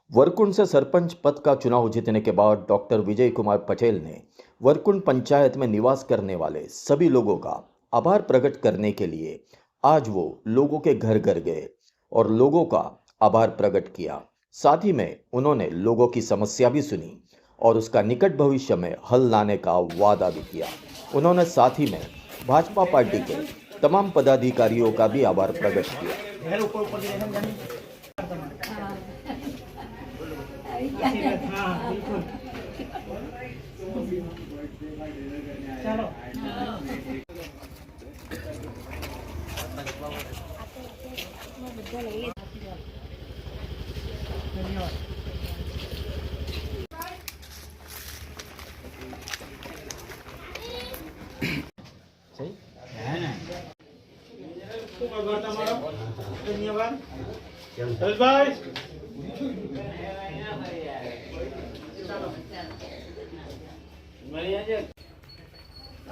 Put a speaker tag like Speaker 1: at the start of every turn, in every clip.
Speaker 1: वरकुंड से सरपंच पद का चुनाव जीतने के बाद डॉक्टर विजय कुमार पटेल ने वरकुंड पंचायत में निवास करने वाले सभी लोगों का आभार प्रकट करने के लिए आज वो लोगों के घर घर गए और लोगों का आभार प्रकट किया। साथ ही में उन्होंने लोगों की समस्या भी सुनी और उसका निकट भविष्य में हल लाने का वादा भी किया। उन्होंने साथ ही में भाजपा पार्टी के तमाम पदाधिकारियों का भी आभार प्रकट किया।
Speaker 2: हाँ बिल्कुल चलो धन्यवाद।
Speaker 1: सही
Speaker 2: है ना खूब आभार તમારો ધન્યવાદ હર્ષભાઈ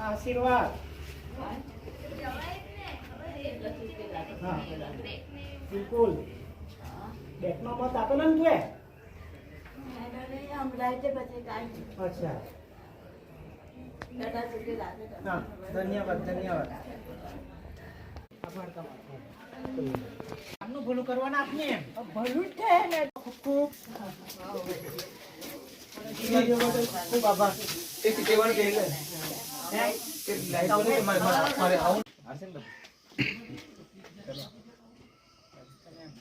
Speaker 2: आशीर्वाद हाँ बिल्कुल देखना मत आपे ना तुए अच्छा हाँ धन्यवाद धन्यवाद आभार તમારો આમનું ભલું કરવાના આપને ભલું જ છે ને ખૂબ ખૂબ ખૂબ આભાર એક કેવળ કહે હે કે લાઈટ બોલે મારે આવું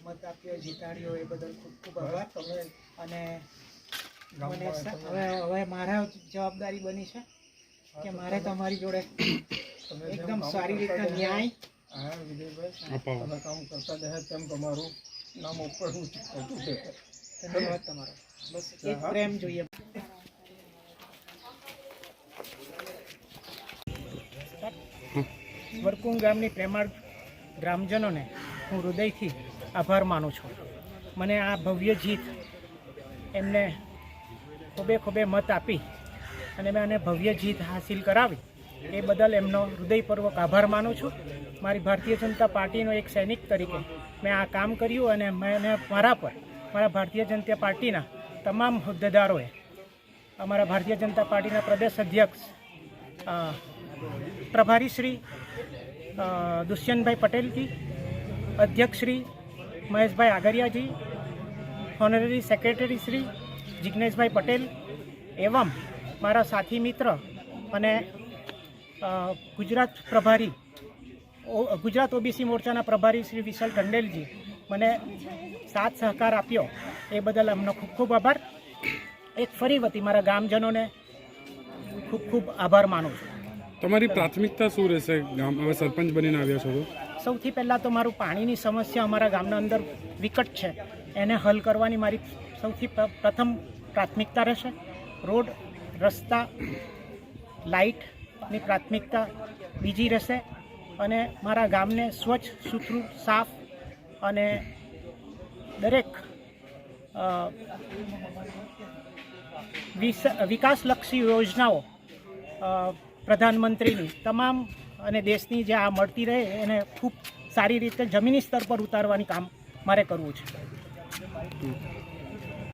Speaker 2: મત આપ્યો જીતાડ્યો એ બદલ ખૂબ ખૂબ આભાર તમે અને મને હવે મારા જવાબદારી બની છે કે મારે તમારી જોડે એકદમ સારી રીતે ન્યાય તમે કામ કરતા રહે તેમ તમારું નામ ઉપર ખોટું છે ધન્યવાદ તમારો બસ એક પ્રેમ જોઈએ વરકુંડ ગામની પ્રેમાળ ગ્રામજનોને હું હૃદયથી આભાર માનું છું। મને આ ભવ્ય જીત એમને ખૂબે ખૂબે મત આપી અને મેં આને ભવ્ય જીત હાસિલ કરાવી એ બદલ એમનો હૃદયપૂર્વક આભાર માનું છું। મારી ભારતીય જનતા પાર્ટીનો એક સૈનિક તરીકે મેં આ કામ કર્યું અને મેં મારા ભારતીય જનતા પાર્ટીના તમામ હોદ્દેદારોએ અમારા ભારતીય જનતા પાર્ટીના પ્રદેશ અધ્યક્ષ પ્રભારી શ્રી દુષ્યંતભાઈ પટેલજી, અધ્યક્ષ શ્રી મહેશભાઈ આગરિયાજી, ઓનરરી સેક્રેટરી શ્રી જિગ્નેશભાઈ પટેલ એવं મારા સાથી મિત્ર અને ગુજરાત ઓબીસી મોરચાના પ્રભારી શ્રી વિશાલ ટંડેલજી મને સાથ સહકાર આપ્યો એ બદલ એમનો ખૂબ ખૂબ આભાર। એક ફરી વતી મારા ગામજનોને ખૂબ ખૂબ આભાર માનું છું।
Speaker 3: તમારી પ્રાથમિકતા શું રહેશે ગામ હવે સરપંચ બનીને આવ્યા છો તો?
Speaker 2: સૌથી પહેલાં તો મારું પાણીની સમસ્યા અમારા ગામના અંદર વિકટ છે એને હલ કરવાની મારી સૌથી પ્રથમ પ્રાથમિકતા રહેશે। રોડ રસ્તા લાઇટની પ્રાથમિકતા બીજી રહેશે અને મારા ગામને સ્વચ્છ સુથરું સાફ અને દરેક વિકાસલક્ષી યોજનાઓ પ્રધાનમંત્રીની તમામ અને દેશની જે આ મળતી રહે એને ખૂબ સારી રીતે જમીની સ્તર પર ઉતારવાની કામ મારે કરવું છે।